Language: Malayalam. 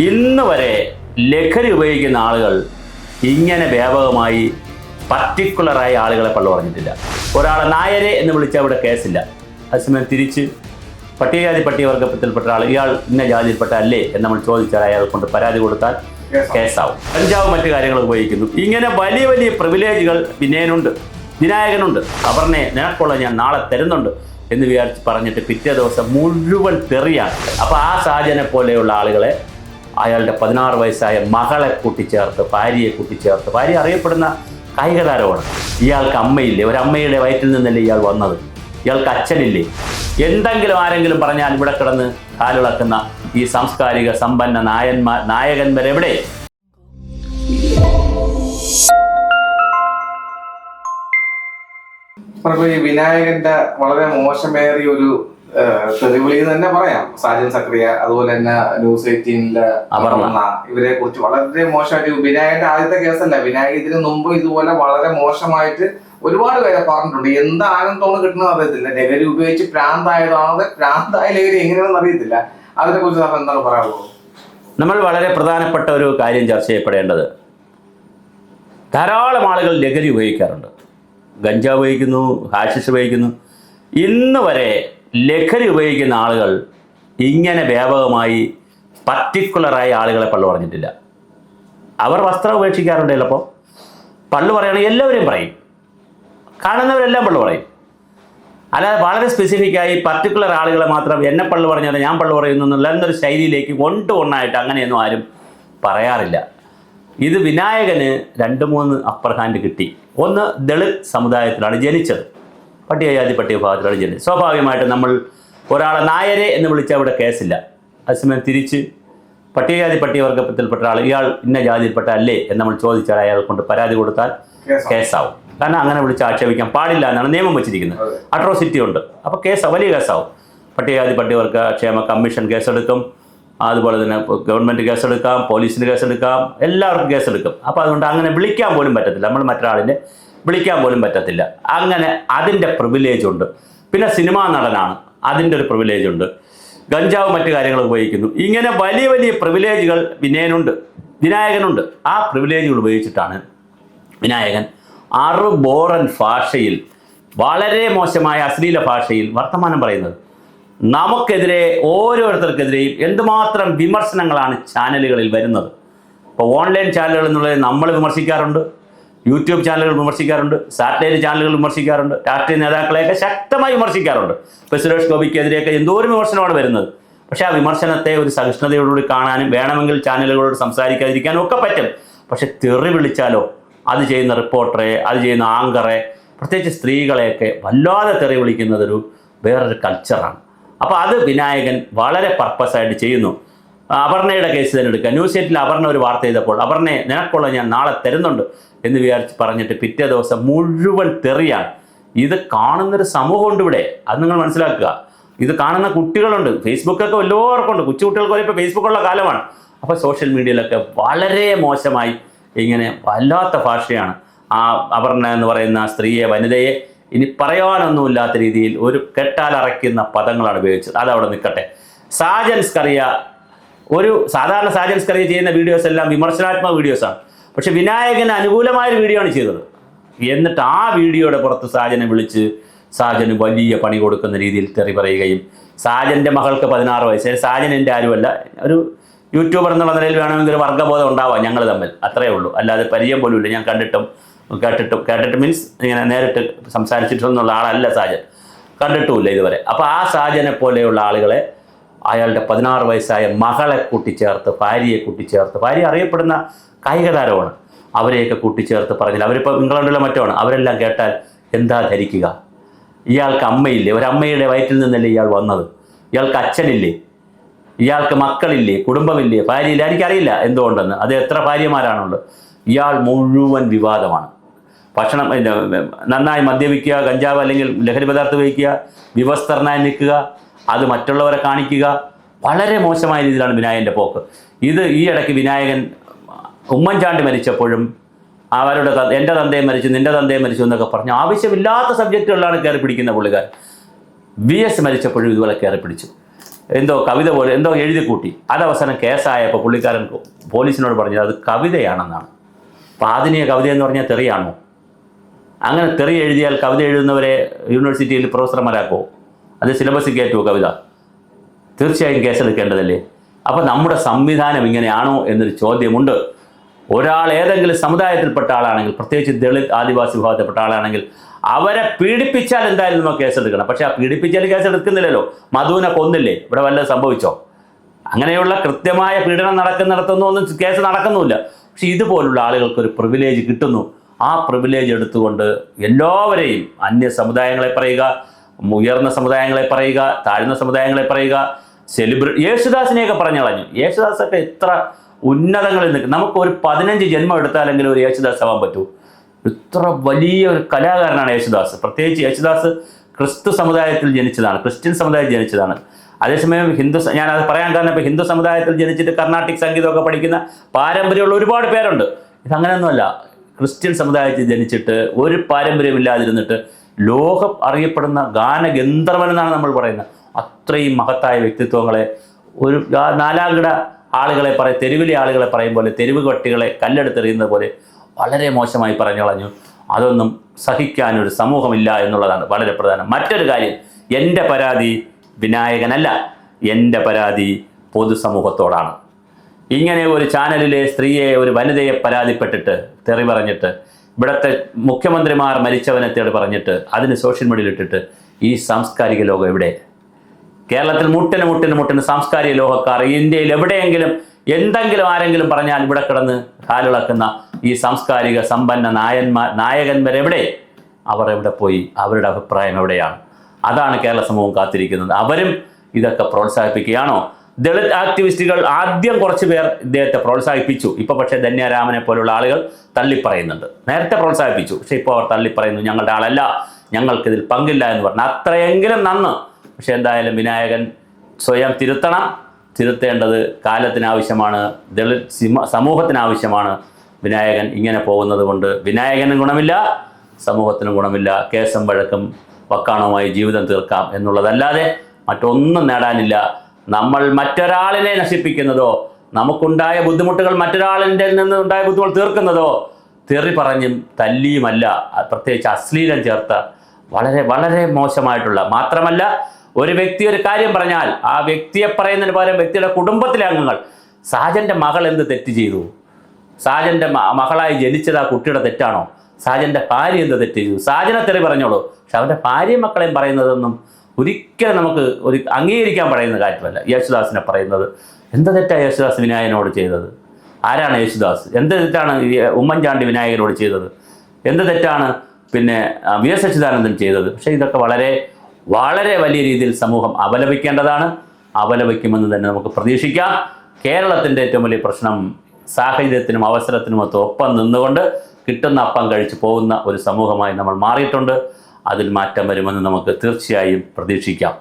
ഇന്ന് വരെ ലഹരി ഉപയോഗിക്കുന്ന ആളുകൾ ഇങ്ങനെ വ്യാപകമായി പർട്ടിക്കുലറായി ആളുകളെ പള്ളു പറഞ്ഞിട്ടില്ല. ഒരാളെ നായരെ എന്ന് വിളിച്ചാൽ അവിടെ കേസില്ല. അതേസമയം തിരിച്ച് പട്ടികജാതി പട്ടികവർഗത്തിൽപ്പെട്ട ആൾ ഇയാൾ ഇന്ന ജാതിയിൽപ്പെട്ട അല്ലേ എന്ന് നമ്മൾ ചോദിച്ചാൽ അയാൾ കൊണ്ട് പരാതി കൊടുത്താൽ കേസാവും. കഞ്ചാവ് മറ്റു കാര്യങ്ങൾ ഉപയോഗിക്കുന്നു. ഇങ്ങനെ വലിയ വലിയ പ്രിവിലേജുകൾ വിനായകനുണ്ട്. അപർണയെ നിനക്കുള്ള ഞാൻ നാളെ തരുന്നുണ്ട് എന്ന് വിചാരിച്ച് പറഞ്ഞിട്ട് പിറ്റേ ദിവസം മുഴുവൻ തെറിയാണ്. അപ്പോൾ ആ സാജനെ പോലെയുള്ള ആളുകളെ അയാളുടെ 16 വയസ്സായ മകളെ കൂട്ടിച്ചേർത്ത്, ഭാര്യയെ കൂട്ടിച്ചേർത്ത്, ഭാര്യ അറിയപ്പെടുന്ന കായിക താരമാണ്. ഇയാൾക്ക് അമ്മയില്ലേ? ഒരമ്മയുടെ വയറ്റിൽ നിന്നല്ലേ ഇയാൾ വന്നത്? ഇയാൾക്ക് അച്ഛനില്ലേ? എന്തെങ്കിലും ആരെങ്കിലും പറഞ്ഞാൽ ഇവിടെ കിടന്ന് കാലിളക്കുന്ന ഈ സാംസ്കാരിക സമ്പന്ന നായകന്മാരെവിടെ? ഈ വിനായകന്റെ വളരെ മോശമേറിയ ഒരു തെളിവിളി തന്നെ പറയാം. സാജൻ സക്രിയ, അതുപോലെ തന്നെ ന്യൂസ് 18-ലെ അപർണ, ഇവരെ കുറിച്ച് വളരെ മോശമായിട്ട്. വിനായകന്റെ ആദ്യത്തെ കേസല്ല, വിനായകൻ ഇതിനു മുമ്പ് ഇതുപോലെ വളരെ മോശമായിട്ട് ഒരുപാട് പേരെ പറഞ്ഞിട്ടുണ്ട്. എന്ത് ആനന്ദമാണ് കിട്ടുന്നത് അറിയത്തില്ല. ലഹരി ഉപയോഗിച്ച് പ്രാന്തായതാണത്, പ്രാന്തായ ലഹരി എങ്ങനെയാണെന്ന് അറിയത്തില്ല. അതിനെ കുറിച്ച് സാർ എന്താണ് പറയാനുള്ളത്? നമ്മൾ വളരെ പ്രധാനപ്പെട്ട ഒരു കാര്യം ചർച്ച ചെയ്യപ്പെടേണ്ടത്, ധാരാളം ആളുകൾ ലഹരി ഉപയോഗിക്കാറുണ്ട്. ഗഞ്ചാവ് ഉപയോഗിക്കുന്നു, ഹാഷിഷ് ഉപയോഗിക്കുന്നു. ഇന്ന് വരെ ലഹരി ഉപയോഗിക്കുന്ന ആളുകൾ ഇങ്ങനെ വ്യാപകമായി പർട്ടിക്കുലറായി ആളുകളെ പള്ളു പറഞ്ഞിട്ടില്ല. അവർ വസ്ത്രം ഉപേക്ഷിക്കാറുണ്ട്. ചിലപ്പോൾ പള്ളു പറയുകയാണെങ്കിൽ എല്ലാവരെയും പറയും, കാണുന്നവരെല്ലാം പള്ളു പറയും. അല്ലാതെ വളരെ സ്പെസിഫിക്കായി പർട്ടിക്കുലർ ആളുകളെ മാത്രം എന്നെ പള്ളു പറഞ്ഞാൽ ഞാൻ പള്ളു പറയുന്നു എന്നുള്ള എന്നൊരു ശൈലിയിലേക്ക് ഒന്നായിട്ട് അങ്ങനെയൊന്നും ആരും പറയാറില്ല. ഇത് വിനായകന് 2-3 അപ്പർ ഹാൻഡ് കിട്ടി. ഒന്ന്, ദളിത് സമുദായത്തിലാണ് ജനിച്ചത്, പട്ടികജാതി പട്ടികവിഭാഗത്തിലാണ് ജനിച്ചത്. സ്വാഭാവികമായിട്ട് നമ്മൾ ഒരാളെ നായരെ എന്ന് വിളിച്ചാൽ അവിടെ കേസില്ല. അതേസമയം തിരിച്ച് പട്ടികജാതി പട്ടികവർഗത്തിൽപ്പെട്ട ആൾ ഇയാൾ ഇന്ന ജാതിയിൽപ്പെട്ട അല്ലേ എന്ന് നമ്മൾ ചോദിച്ചാൽ അയാൾ കൊണ്ട് പരാതി കൊടുത്താൽ കേസാവും. കാരണം അങ്ങനെ വിളിച്ച് ആക്ഷേപിക്കാൻ പാടില്ല എന്നാണ് നിയമം വെച്ചിരിക്കുന്നത്. അട്രോസിറ്റി ഉണ്ട്. അപ്പോൾ വലിയ കേസാവും. പട്ടികജാതി പട്ടികവർഗ ക്ഷേമ കമ്മീഷൻ കേസെടുക്കും, അതുപോലെ തന്നെ ഗവൺമെൻറ് കേസെടുക്കാം, പോലീസിന് കേസെടുക്കാം, എല്ലാവർക്കും കേസെടുക്കും. അപ്പോൾ അതുകൊണ്ട് അങ്ങനെ വിളിക്കാൻ പോലും പറ്റത്തില്ല. നമ്മൾ മറ്റൊരാളിനെ വിളിക്കാൻ പോലും പറ്റത്തില്ല. അങ്ങനെ അതിൻ്റെ പ്രിവിലേജ് ഉണ്ട്. പിന്നെ സിനിമാ നടനാണ്, അതിൻ്റെ ഒരു പ്രിവിലേജ് ഉണ്ട്. ഗഞ്ചാവ് മറ്റു കാര്യങ്ങൾ ഉപയോഗിക്കുന്നു. ഇങ്ങനെ വലിയ വലിയ പ്രിവിലേജുകൾ വിനായകനുണ്ട്. ആ പ്രിവിലേജുകൾ ഉപയോഗിച്ചിട്ടാണ് വിനായകൻ ബോറൻ ഭാഷയിൽ, വളരെ മോശമായ അശ്ലീല ഭാഷയിൽ വർത്തമാനം പറയുന്നത്. നമുക്കെതിരെ ഓരോരുത്തർക്കെതിരെയും എന്തുമാത്രം വിമർശനങ്ങളാണ് ചാനലുകളിൽ വരുന്നത്. ഇപ്പോൾ ഓൺലൈൻ ചാനലുകൾ എന്നുള്ളത് നമ്മൾ വിമർശിക്കാറുണ്ട്, യൂട്യൂബ് ചാനലുകൾ വിമർശിക്കാറുണ്ട്, സാറ്റലൈറ്റ് ചാനലുകൾ വിമർശിക്കാറുണ്ട്, രാഷ്ട്രീയ നേതാക്കളെയൊക്കെ ശക്തമായി വിമർശിക്കാറുണ്ട്. ഇപ്പോൾ സുരേഷ് ഗോപിക്കെതിരെയൊക്കെ എന്തോരം വിമർശനമാണ് വരുന്നത്. പക്ഷേ ആ വിമർശനത്തെ ഒരു സഹിഷ്ണുതയോടുകൂടി കാണാനും വേണമെങ്കിൽ ചാനലുകളോട് സംസാരിക്കാതിരിക്കാനും ഒക്കെ പറ്റും. പക്ഷെ തെറി വിളിച്ചാലോ, അത് ചെയ്യുന്ന റിപ്പോർട്ടറെ, അത് ചെയ്യുന്ന ആങ്കറെ, പ്രത്യേകിച്ച് സ്ത്രീകളെയൊക്കെ വല്ലാതെ തെറി വിളിക്കുന്നതൊരു വേറൊരു കൾച്ചറാണ്. അപ്പോൾ അത് വിനായകൻ വളരെ പർപ്പസായിട്ട് ചെയ്യുന്നു. അപർണയുടെ കേസ് തന്നെ എടുക്കുക. ന്യൂസ് 18-ൽ അപർണ ഒരു വാർത്ത ചെയ്തപ്പോൾ അപർണയെ നിനക്കുള്ള ഞാൻ നാളെ തരുന്നുണ്ട് എന്ന് വിചാരിച്ച് പറഞ്ഞിട്ട് പിറ്റേ ദിവസം മുഴുവൻ തെറിയാണ്. ഇത് കാണുന്നൊരു സമൂഹമുണ്ട് ഇവിടെ, അത് നിങ്ങൾ മനസ്സിലാക്കുക. ഇത് കാണുന്ന കുട്ടികളുണ്ട്, ഫേസ്ബുക്കൊക്കെ എല്ലാവർക്കും ഉണ്ട്, കൊച്ചുകുട്ടികൾക്ക് വരെ ഇപ്പോൾ ഫേസ്ബുക്കുള്ള കാലമാണ്. അപ്പോൾ സോഷ്യൽ മീഡിയയിലൊക്കെ വളരെ മോശമായി ഇങ്ങനെ വല്ലാത്ത ഭാഷയാണ് ആ അപർണ എന്ന് പറയുന്ന സ്ത്രീയെ, വനിതയെ ഇനി പറയാനൊന്നുമില്ലാത്ത രീതിയിൽ ഒരു കെട്ടാലറയ്ക്കുന്ന പദങ്ങളാണ് ഉപയോഗിച്ചത്. അതവിടെ നിൽക്കട്ടെ. സാജൻ സ്കറിയ, ഒരു സാധാരണ സാജൻ സ്കറിയ ചെയ്യുന്ന വീഡിയോസ് എല്ലാം വിമർശനാത്മക വീഡിയോസാണ്. പക്ഷെ വിനായകന് അനുകൂലമായൊരു വീഡിയോ ആണ് ചെയ്തത്. എന്നിട്ട് ആ വീഡിയോയുടെ പുറത്ത് സാജനെ വിളിച്ച് സാജന് വലിയ പണി കൊടുക്കുന്ന രീതിയിൽ തെറി പറയുകയും, സാജൻ്റെ മകൾക്ക് 16 വയസ്സ്, സാജൻ എൻ്റെ ആരുമല്ല, ഒരു യൂട്യൂബർ എന്നുള്ള നിലയിൽ വേണമെങ്കിൽ ഒരു വർഗ്ഗബോധം ഉണ്ടാവാം ഞങ്ങൾ തമ്മിൽ, അത്രയേ ഉള്ളൂ. അല്ലാതെ പരിചയം പോലും ഇല്ല. ഞാൻ കേട്ടിട്ട് മീൻസ് ഇങ്ങനെ നേരിട്ട് സംസാരിച്ചിട്ടൊന്നുള്ള ആളല്ല സാജൻ, കണ്ടിട്ടുമില്ല ഇതുവരെ. അപ്പോൾ ആ സാജനെ പോലെയുള്ള ആളുകളെ അയാളുടെ 16 വയസ്സായ മകളെ കൂട്ടിച്ചേർത്ത്, ഭാര്യയെ കൂട്ടിച്ചേർത്ത്, ഭാര്യ അറിയപ്പെടുന്ന കായിക താരമാണ്, അവരെയൊക്കെ കൂട്ടിച്ചേർത്ത് പറഞ്ഞില്ല. അവരിപ്പോൾ ഇംഗ്ലണ്ടിലോ മറ്റോ ആണ്. അവരെല്ലാം കേട്ടാൽ എന്താ ധരിക്കുക? ഇയാൾക്ക് അമ്മയില്ലേ? ഒരമ്മയുടെ വയറ്റിൽ നിന്നല്ലേ ഇയാൾ വന്നത്? ഇയാൾക്ക് അച്ഛനില്ലേ? ഇയാൾക്ക് മക്കളില്ലേ? കുടുംബമില്ലേ? ഭാര്യയില്ല? എനിക്കറിയില്ല എന്തുകൊണ്ടെന്ന്. അത് എത്ര ഭാര്യമാരാണുള്ളത്? ഇയാൾ മുഴുവൻ വിവാദമാണ്. ഭക്ഷണം നന്നായി മദ്യപിക്കുക, കഞ്ചാവ് അല്ലെങ്കിൽ ലഹരി പദാർത്ഥം ഉപയോഗിക്കുക, വിവസ്ത്രനായി നിൽക്കുക, അത് മറ്റുള്ളവരെ കാണിക്കുക, വളരെ മോശമായ രീതിയിലാണ് വിനായകൻ്റെ പോക്ക്. ഇത് ഈ ഇടയ്ക്ക് വിനായകൻ ഉമ്മൻചാണ്ടി മരിച്ചപ്പോഴും അവരുടെ എൻ്റെ തന്തയെ മരിച്ചു, നിൻ്റെ തന്തയെ മരിച്ചു എന്നൊക്കെ പറഞ്ഞ് ആവശ്യമില്ലാത്ത സബ്ജക്റ്റുകളിലാണ് കയറി പിടിക്കുന്ന പുള്ളിക്കാരൻ. VS മരിച്ചപ്പോഴും ഇതുപോലെ കയറി പിടിച്ചു. എന്തോ കവിത പോലെ എന്തോ എഴുതി കൂട്ടി. അത് അവസാനം കേസായപ്പോൾ പുള്ളിക്കാരൻ പോലീസിനോട് പറഞ്ഞത് അത് കവിതയാണെന്നാണ്. അപ്പോൾ ആധുനിക കവിത എന്ന് പറഞ്ഞാൽ തെറിയാണോ? അങ്ങനെ തെറി എഴുതിയാൽ കവിത എഴുതുന്നവരെ യൂണിവേഴ്സിറ്റിയിൽ പ്രൊഫസർമാരാക്കുമോ? അത് സിലബസിൽ കയറ്റുമോ കവിത? തീർച്ചയായും കേസെടുക്കേണ്ടതല്ലേ? അപ്പോൾ നമ്മുടെ സംവിധാനം ഇങ്ങനെയാണോ എന്നൊരു ചോദ്യമുണ്ട്. ഒരാൾ ഏതെങ്കിലും സമുദായത്തിൽപ്പെട്ട ആളാണെങ്കിൽ, പ്രത്യേകിച്ച് ദളിത് ആദിവാസി വിഭാഗത്തിൽപ്പെട്ട ആളാണെങ്കിൽ, അവരെ പീഡിപ്പിച്ചാൽ എന്തായാലും നമ്മൾ കേസെടുക്കണം. പക്ഷെ ആ പീഡിപ്പിച്ചാൽ കേസെടുക്കുന്നില്ലല്ലോ. മധുവിനെ കൊന്നില്ലേ? ഇവിടെ വല്ലതും സംഭവിച്ചോ? അങ്ങനെയുള്ള കൃത്യമായ പീഡനം നടക്കുന്നിടത്തൊന്നും ഒന്നും കേസ് നടക്കുന്നുമില്ല. പക്ഷെ ഇതുപോലുള്ള ആളുകൾക്കൊരു പ്രിവിലേജ് കിട്ടുന്നു. ആ പ്രിവിലേജ് എടുത്തുകൊണ്ട് എല്ലാവരെയും, അന്യ സമുദായങ്ങളെ പറയുക, ഉയർന്ന സമുദായങ്ങളെ പറയുക, താഴ്ന്ന സമുദായങ്ങളെ പറയുക, യേശുദാസിനെയൊക്കെ പറഞ്ഞു കളഞ്ഞു. യേശുദാസൊക്കെ എത്ര ഉന്നതങ്ങളിൽ നിൽക്കും. നമുക്ക് ഒരു 15 ജന്മം എടുത്താലെങ്കിലും ഒരു യേശുദാസ് ആവാൻ പറ്റൂ. ഇത്ര വലിയ ഒരു കലാകാരനാണ് യേശുദാസ്. പ്രത്യേകിച്ച് യേശുദാസ് ക്രിസ്തു സമുദായത്തിൽ ജനിച്ചതാണ്, ക്രിസ്ത്യൻ സമുദായത്തിൽ ജനിച്ചതാണ്. അതേസമയം ഞാനത് പറയാൻ കാരണം ഇപ്പോൾ ഹിന്ദു സമുദായത്തിൽ ജനിച്ചിട്ട് കർണാട്ടിക് സംഗീതമൊക്കെ പഠിക്കുന്ന പാരമ്പര്യമുള്ള ഒരുപാട് പേരുണ്ട്. ഇതങ്ങനെയൊന്നുമല്ല. ക്രിസ്ത്യൻ സമുദായത്തിൽ ജനിച്ചിട്ട് ഒരു പാരമ്പര്യമില്ലാതിരുന്നിട്ട് ലോകം അറിയപ്പെടുന്ന ഗാനഗന്ധർവനെന്നാണ് നമ്മൾ പറയുന്നത്. അത്രയും മഹത്തായ വ്യക്തിത്വങ്ങളെ ഒരു നാലാംകിട ആളുകളെ തെരുവിലെ ആളുകളെ പറയും പോലെ, തെരുവ് കട്ടികളെ കല്ലെടുത്തെറിയുന്നത് പോലെ വളരെ മോശമായി പറഞ്ഞു കളഞ്ഞു. അതൊന്നും സഹിക്കാനൊരു സമൂഹമില്ല എന്നുള്ളതാണ് വളരെ പ്രധാനം. മറ്റൊരു കാര്യം, എൻ്റെ പരാതി വിനായകനല്ല, എൻ്റെ പരാതി പൊതുസമൂഹത്തോടാണ്. ഇങ്ങനെ ഒരു ചാനലിലെ സ്ത്രീയെ, ഒരു വനിതയെ പരാതിപ്പെട്ടിട്ട്, തെറി പറഞ്ഞിട്ട്, ഇവിടുത്തെ മുഖ്യമന്ത്രിമാർ മരിച്ചവനെ തേടി പറഞ്ഞിട്ട്, അതിന് സോഷ്യൽ മീഡിയയിൽ ഇട്ടിട്ട്, ഈ സാംസ്കാരിക ലോകം എവിടെ? കേരളത്തിൽ മുട്ടിന് സാംസ്കാരിക ലോകക്കാർ, ഇന്ത്യയിൽ എവിടെയെങ്കിലും എന്തെങ്കിലും ആരെങ്കിലും പറഞ്ഞാൽ ഇവിടെ കിടന്ന് കാലിളക്കുന്ന ഈ സാംസ്കാരിക സമ്പന്ന നായകന്മാരെവിടെ? അവർ എവിടെ പോയി? അവരുടെ അഭിപ്രായം എവിടെയാണ്? അതാണ് കേരള സമൂഹം കാത്തിരിക്കുന്നത്. അവരും ഇതൊക്കെ പ്രോത്സാഹിപ്പിക്കുകയാണോ? ദളിത് ആക്ടിവിസ്റ്റുകൾ ആദ്യം കുറച്ച് പേർ ഇദ്ദേഹത്തെ പ്രോത്സാഹിപ്പിച്ചു. ഇപ്പോൾ പക്ഷേ ധന്യാരാമനെ പോലുള്ള ആളുകൾ തള്ളിപ്പറയുന്നുണ്ട്. നേരത്തെ പ്രോത്സാഹിപ്പിച്ചു, പക്ഷേ ഇപ്പോൾ അവർ തള്ളിപ്പറയുന്നു, ഞങ്ങളുടെ ആളല്ല, ഞങ്ങൾക്കിതിൽ പങ്കില്ല എന്ന് പറഞ്ഞു. അത്രയെങ്കിലും നന്ന്. പക്ഷെ എന്തായാലും വിനായകൻ സ്വയം തിരുത്തേണ്ടത് കാലത്തിനാവശ്യമാണ്, ദളിത് സമൂഹത്തിനാവശ്യമാണ്. വിനായകൻ ഇങ്ങനെ പോകുന്നത് കൊണ്ട് വിനായകനും ഗുണമില്ല, സമൂഹത്തിനും ഗുണമില്ല. കേസും വഴക്കും വക്കാണവുമായി ജീവിതം തീർക്കാം എന്നുള്ളതല്ലാതെ മറ്റൊന്നും നേടാനില്ല. നമ്മൾ മറ്റൊരാളിനെ നശിപ്പിക്കുന്നതോ, നമുക്കുണ്ടായ ബുദ്ധിമുട്ടുകൾ മറ്റൊരാളിൻ്റെ നിന്നുണ്ടായ ബുദ്ധിമുട്ട് തീർക്കുന്നതോ തെറി പറഞ്ഞും തല്ലിയുമല്ല. പ്രത്യേകിച്ച് അശ്ലീലം ചേർത്ത വളരെ വളരെ മോശമായിട്ടുള്ള, മാത്രമല്ല ഒരു വ്യക്തി ഒരു കാര്യം പറഞ്ഞാൽ ആ വ്യക്തിയെ പറയുന്നതിന് പകരം വ്യക്തിയുടെ കുടുംബത്തിലെ അംഗങ്ങൾ, സാജൻ്റെ മകൾ എന്ത് തെറ്റ് ചെയ്തു? സാജൻ്റെ മകളായി ജനിച്ചത് ആ കുട്ടിയുടെ തെറ്റാണോ? സാജൻ്റെ ഭാര്യ എന്ത് തെറ്റ് ചെയ്തു? സാജനെ തെറി പറഞ്ഞോളൂ. പക്ഷെ അവൻ്റെ ഭാര്യയും മക്കളെയും പറയുന്നതൊന്നും ഒരിക്കലും നമുക്ക് അംഗീകരിക്കാൻ പറയുന്ന കാര്യമല്ല. യേശുദാസിനെ പറയുന്നത് എന്ത് തെറ്റാണ് യേശുദാസ് വിനായകനോട് ചെയ്തത്? ആരാണ് യേശുദാസ്? എന്ത് തെറ്റാണ് ഉമ്മൻചാണ്ടി വിനായകനോട് ചെയ്തത്? എന്ത് തെറ്റാണ് പിന്നെ വി.എസ്. അച്യുതാനന്ദൻ ചെയ്തത്? പക്ഷേ ഇതൊക്കെ വളരെ വളരെ വലിയ രീതിയിൽ സമൂഹം അപലപിക്കേണ്ടതാണ്. അപലപിക്കുമെന്ന് തന്നെ നമുക്ക് പ്രതീക്ഷിക്കാം. കേരളത്തിൻ്റെ ഏറ്റവും വലിയ പ്രശ്നം സാഹചര്യത്തിനും അവസരത്തിനുമൊത്ത് ഒപ്പം നിന്നുകൊണ്ട് കിട്ടുന്ന അപ്പം കഴിച്ച് പോകുന്ന ഒരു സമൂഹമായി നമ്മൾ മാറിയിട്ടുണ്ട്. അതിൽ മാറ്റം വരുമെന്ന് നമുക്ക് തീർച്ചയായും പ്രതീക്ഷിക്കാം.